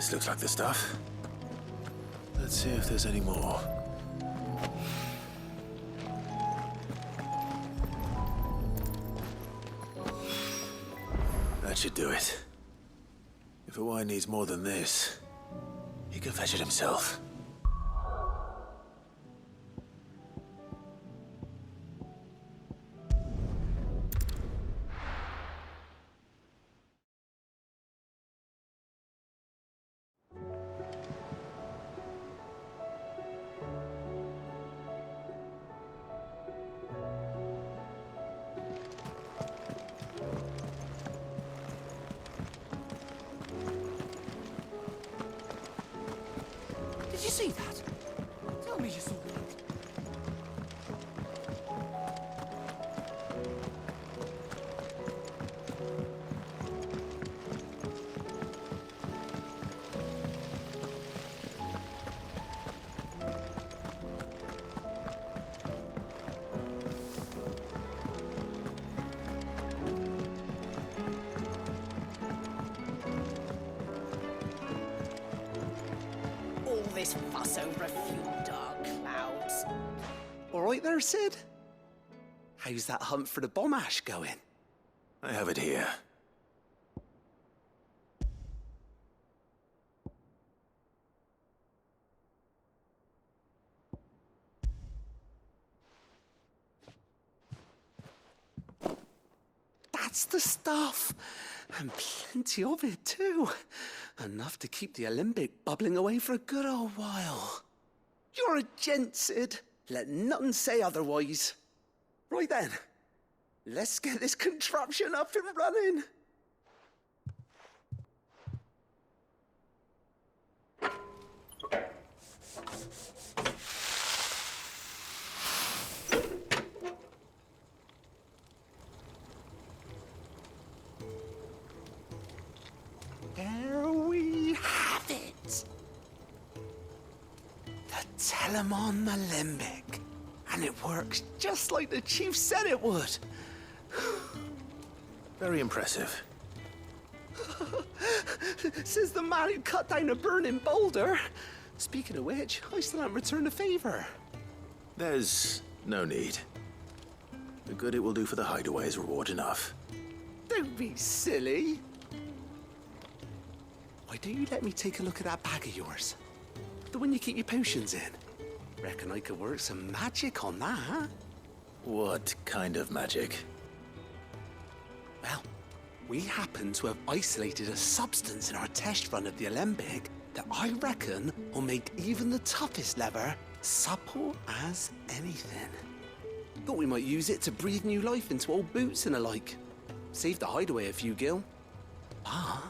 This looks like the stuff. Let's see if there's any more. That should do it. If Hawaii needs more than this, he can fetch it himself. Did you see that? Tell me you saw that. This fuss over a few dark clouds. All right there, Sid? How's that hunt for the bomb ash going? I have it here. That's the stuff. And plenty of it, too. Enough to keep the Olympic bubbling away for a good old while. You're a gent, Sid. Let nothing say otherwise. Right then, let's get this contraption up and running. There we have it. The Telemon Alembic. And it works just like the chief said it would. Very impressive. Says the man who cut down a burning boulder. Speaking of which, I still haven't returned the favor. There's no need. The good it will do for the hideaway is reward enough. Don't be silly. Why don't you let me take a look at that bag of yours? The one you keep your potions in. Reckon I could work some magic on that, huh? What kind of magic? Well, we happen to have isolated a substance in our test run of the Alembic that I reckon will make even the toughest leather supple as anything. Thought we might use it to breathe new life into old boots and the like. Save the hideaway a few gil. But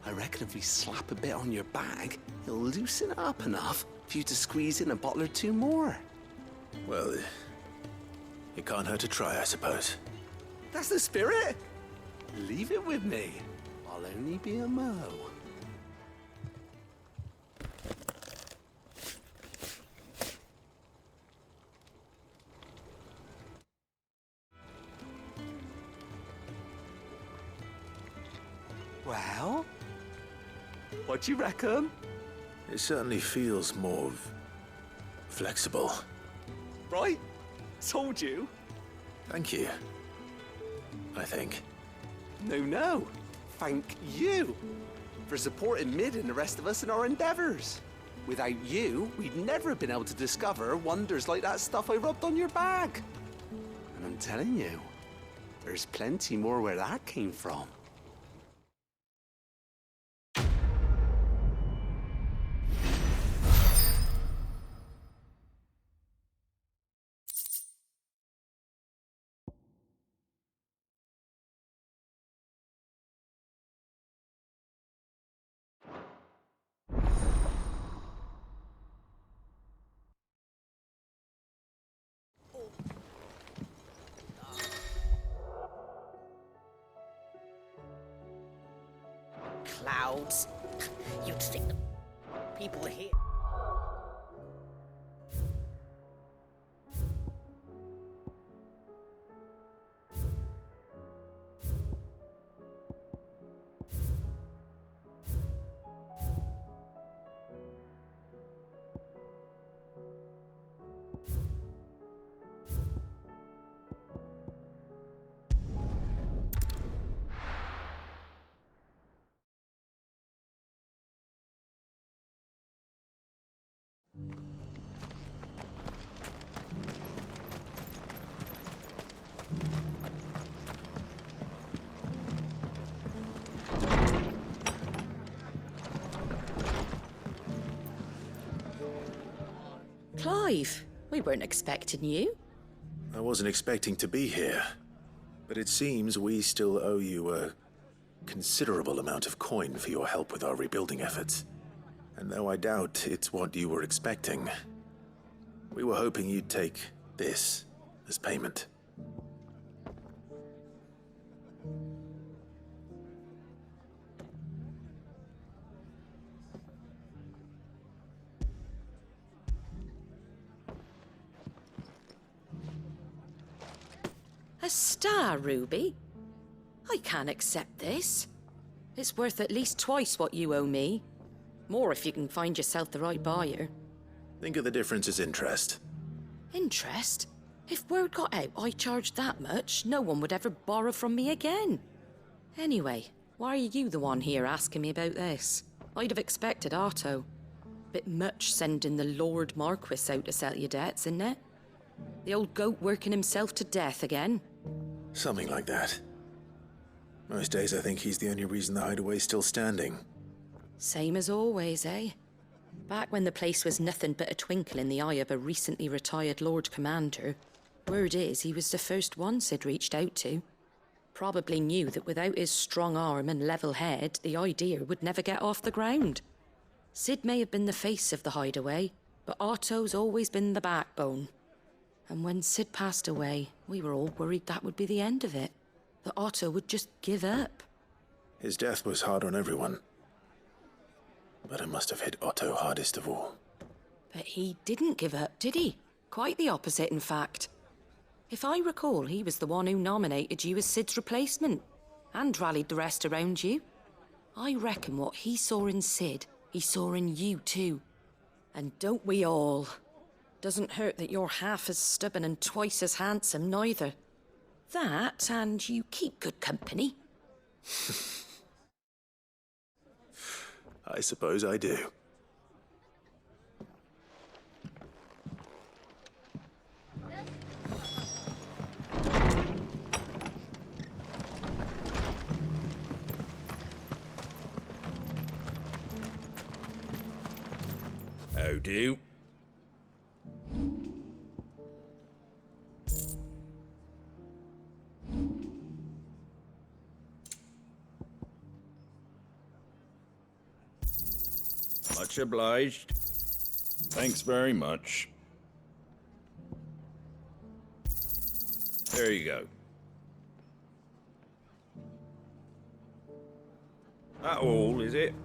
I reckon if we slap a bit on your bag, it'll loosen it up enough for you to squeeze in a bottle or two more. Well, it can't hurt to try, I suppose. That's the spirit. Leave it with me. I'll only be a mo. Well, what do you reckon? It certainly feels more flexible. Right? Told you. Thank you. I think. No. Thank you for supporting Mid and the rest of us in our endeavors. Without you, we'd never have been able to discover wonders like that stuff I rubbed on your bag. And I'm telling you, there's plenty more where that came from. Clouds. You'd think the people here. Clive, we weren't expecting you. I wasn't expecting to be here, but it seems we still owe you a considerable amount of coin for your help with our rebuilding efforts. And though I doubt it's what you were expecting, we were hoping you'd take this as payment. A star ruby? I can't accept this. It's worth at least twice what you owe me. More if you can find yourself the right buyer. Think of the difference as interest. Interest? If word got out I charged that much, no one would ever borrow from me again. Anyway, why are you the one here asking me about this? I'd have expected Otto. Bit much sending the Lord Marquis out to settle your debts, isn't it? The old goat working himself to death again. Something like that. Most days I think he's the only reason the hideaway's still standing. Same as always, eh? Back when the place was nothing but a twinkle in the eye of a recently retired Lord Commander, word is he was the first one Sid reached out to. Probably knew that without his strong arm and level head, the idea would never get off the ground. Sid may have been the face of the hideaway, but Otto's always been the backbone. And when Sid passed away, we were all worried that would be the end of it. That Otto would just give up. His death was hard on everyone. But it must have hit Otto hardest of all. But he didn't give up, did he? Quite the opposite, in fact. If I recall, he was the one who nominated you as Sid's replacement, and rallied the rest around you. I reckon what he saw in Sid, he saw in you too. And don't we all? Doesn't hurt that you're half as stubborn and twice as handsome, neither. That, and you keep good company. I suppose I do. How do? Much obliged. Thanks very much. There you go. That all, is it?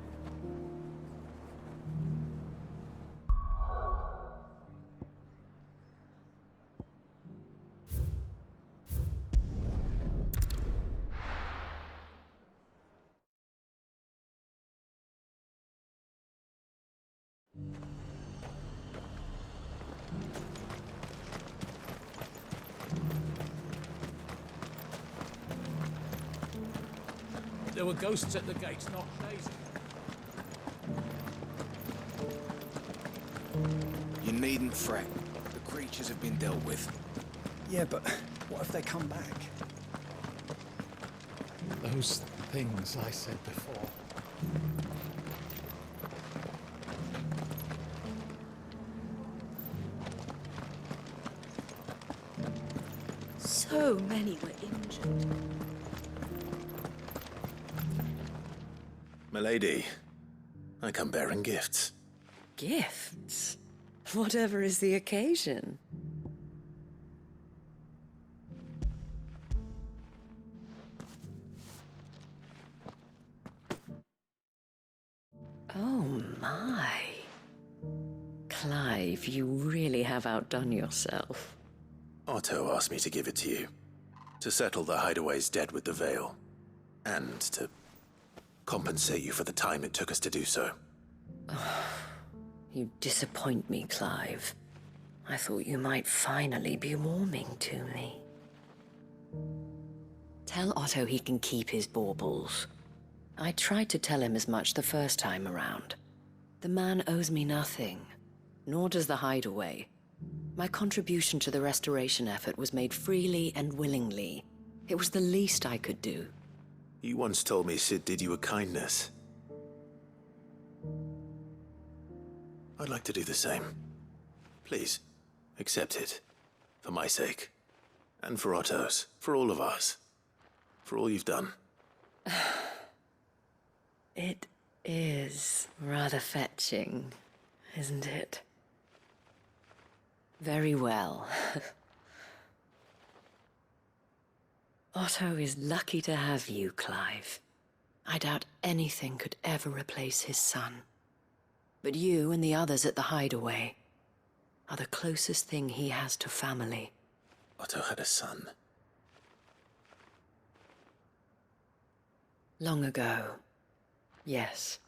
There were ghosts at the gates, not days. You needn't fret. The creatures have been dealt with. Yeah, but what if they come back? Those things I said before. So many were injured. Milady, I come bearing gifts. Gifts? Whatever is the occasion. Oh my. Clive, you really have outdone yourself. Otto asked me to give it to you. To settle the hideaway's debt with the Veil. And to compensate you for the time it took us to do so. You disappoint me, Clive. I thought you might finally be warming to me. Tell Otto he can keep his baubles. I tried to tell him as much the first time around. The man owes me nothing, nor does the hideaway. My contribution to the restoration effort was made freely and willingly. It was the least I could do. You once told me Sid did you a kindness. I'd like to do the same. Please, accept it. For my sake. And for Otto's. For all of us. For all you've done. It is rather fetching, isn't it? Very well. Otto is lucky to have you, Clive. I doubt anything could ever replace his son. But you and the others at the hideaway are the closest thing he has to family. Otto had a son. Long ago, yes.